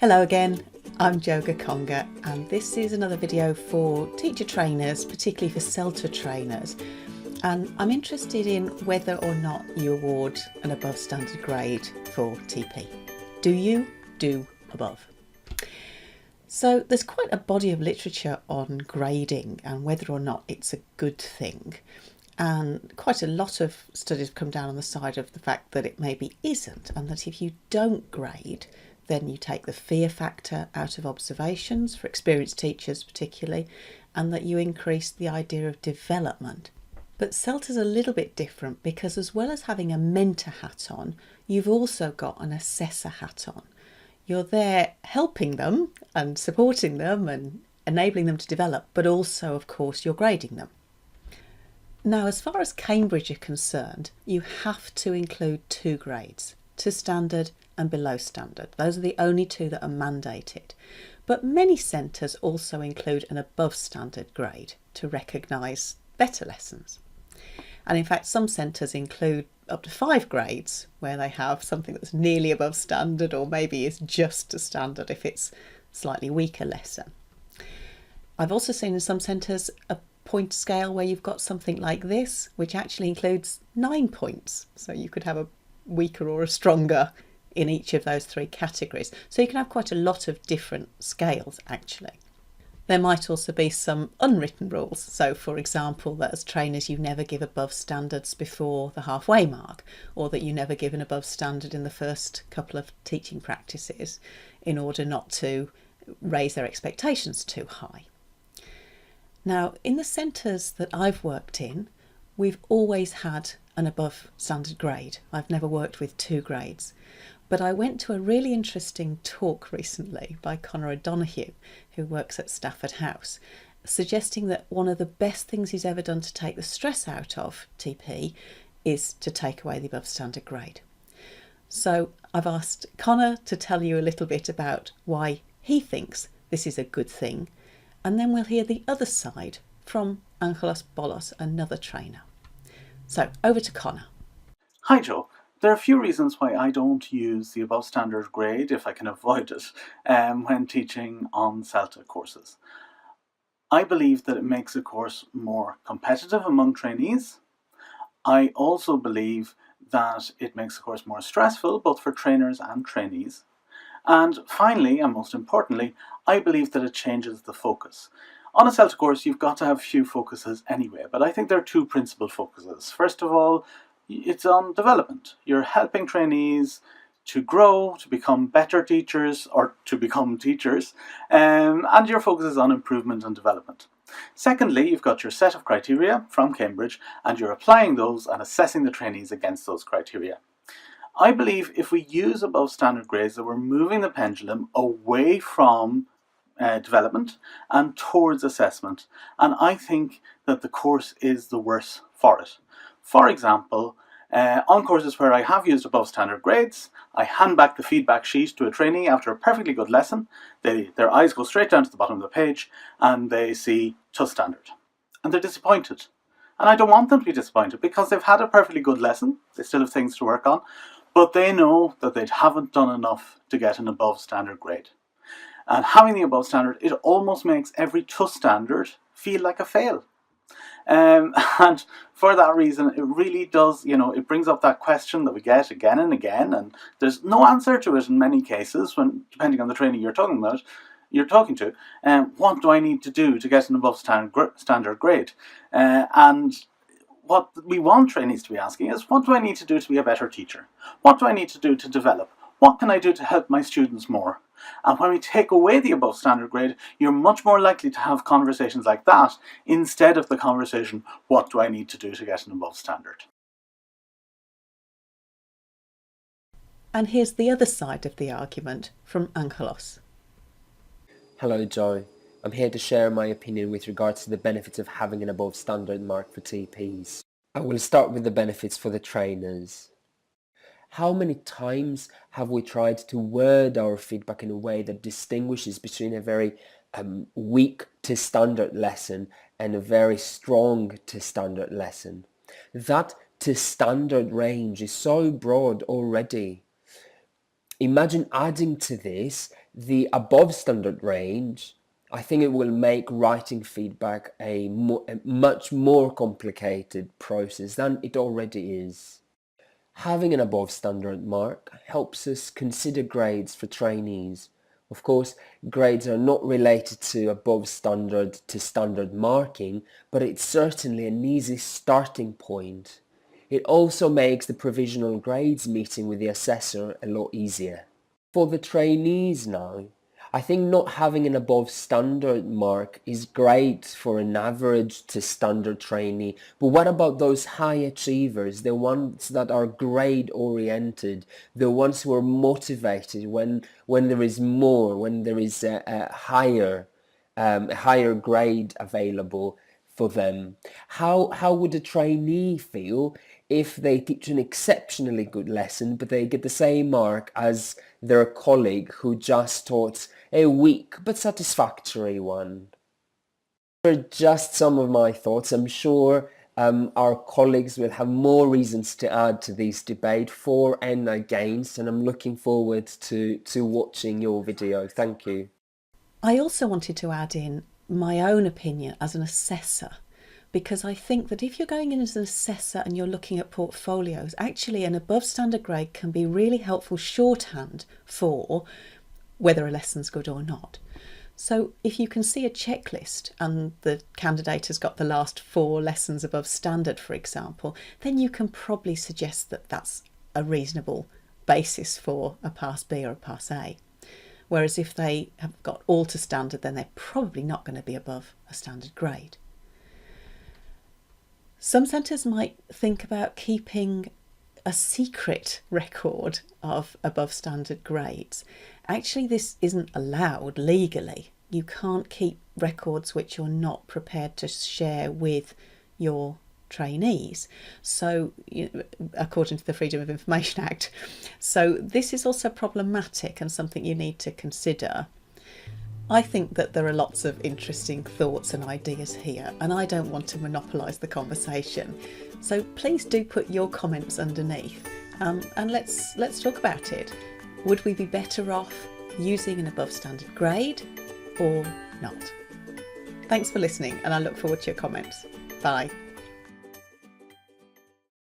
Hello again, I'm Jo Gakonga and this is another video for teacher trainers, particularly for CELTA trainers. And I'm interested in whether or not you award an above standard grade for TP. Do you do above? So there's quite a body of literature on grading and whether or not it's a good thing. And quite a lot of studies come down on the side of the fact that it maybe isn't, and that if you don't grade, then you take the fear factor out of observations, for experienced teachers particularly, and that you increase the idea of development. But CELTA's a little bit different because as well as having a mentor hat on, you've also got an assessor hat on. You're there helping them and supporting them and enabling them to develop, but also, of course, you're grading them. Now, as far as Cambridge are concerned, you have to include 2 grades, to standard and below standard. Those are the only 2 that are mandated. But many centres also include an above standard grade to recognise better lessons. And in fact, some centres include up to 5 grades where they have something that's nearly above standard or maybe is just a standard if it's slightly weaker lesson. I've also seen in some centres a point scale where you've got something like this, which actually includes 9 points. So you could have a weaker or a stronger in each of those 3 categories. So you can have quite a lot of different scales actually. There might also be some unwritten rules. So for example, that as trainers you never give above standards before the halfway mark, or that you never give an above standard in the first couple of teaching practices in order not to raise their expectations too high. Now, in the centres that I've worked in, we've always had an above standard grade. I've never worked with 2 grades. But I went to a really interesting talk recently by Conor O'Donoghue, who works at Stafford House, suggesting that one of the best things he's ever done to take the stress out of TP is to take away the above standard grade. So I've asked Conor to tell you a little bit about why he thinks this is a good thing, and then we'll hear the other side from Angelos Bolos, another trainer. So over to Conor. Hi Jo. There are a few reasons why I don't use the above standard grade if I can avoid it when teaching on CELTA courses. I believe that it makes a course more competitive among trainees. I also believe that it makes the course more stressful both for trainers and trainees. And finally, and most importantly, I believe that it changes the focus. On a CELTA course, you've got to have few focuses anyway, but I think there are 2 principal focuses. First of all, it's on development. You're helping trainees to grow, to become better teachers, or to become teachers, and your focus is on improvement and development. Secondly, you've got your set of criteria from Cambridge, and you're applying those and assessing the trainees against those criteria. I believe if we use above standard grades that we're moving the pendulum away from development and towards assessment, and I think that the course is the worse for it. For example, on courses where I have used above standard grades, I hand back the feedback sheet to a trainee after a perfectly good lesson. Their eyes go straight down to the bottom of the page and they see to standard. And they're disappointed. And I don't want them to be disappointed because they've had a perfectly good lesson. They still have things to work on. But they know that they haven't done enough to get an above standard grade. And having the above standard, it almost makes every to standard feel like a fail. And for that reason, it really does, it brings up that question that we get again and again, and there's no answer to it in many cases, when depending on the training you're talking to, what do I need to do to get an above standard grade? And what we want trainees to be asking is, what do I need to do to be a better teacher? What do I need to do to develop? What can I do to help my students more? And when we take away the above standard grade, you're much more likely to have conversations like that instead of the conversation, what do I need to do to get an above standard? And here's the other side of the argument from Angelos. Hello Jo, I'm here to share my opinion with regards to the benefits of having an above standard mark for TPs. I will start with the benefits for the trainers. How many times have we tried to word our feedback in a way that distinguishes between a very weak to standard lesson and a very strong to standard lesson? That to standard range is so broad already. Imagine adding to this the above standard range, I think it will make writing feedback a much more complicated process than it already is. Having an above standard mark helps us consider grades for trainees. Of course, grades are not related to above standard to standard marking, but it's certainly an easy starting point. It also makes the provisional grades meeting with the assessor a lot easier. For the trainees now, I think not having an above standard mark is great for an average to standard trainee, but what about those high achievers, the ones that are grade oriented, the ones who are motivated when there is more, when there is a higher grade available for them? How would a trainee feel if they teach an exceptionally good lesson but they get the same mark as their colleague who just taught a weak but satisfactory one? These are just some of my thoughts. I'm sure our colleagues will have more reasons to add to this debate for and against, and I'm looking forward to watching your video. Thank you. I also wanted to add in my own opinion as an assessor, because I think that if you're going in as an assessor and you're looking at portfolios, actually an above standard grade can be really helpful shorthand for whether a lesson's good or not. So if you can see a checklist and the candidate has got the last 4 lessons above standard, for example, then you can probably suggest that that's a reasonable basis for a Pass B or a Pass A. Whereas if they have got all to standard, then they're probably not going to be above a standard grade. Some centres might think about keeping a secret record of above standard grades. Actually, this isn't allowed legally. You can't keep records which you're not prepared to share with your trainees. So, according to the Freedom of Information Act. So this is also problematic and something you need to consider. I think that there are lots of interesting thoughts and ideas here, and I don't want to monopolise the conversation. So please do put your comments underneath, and let's talk about it. Would we be better off using an above standard grade or not? Thanks for listening, and I look forward to your comments. Bye.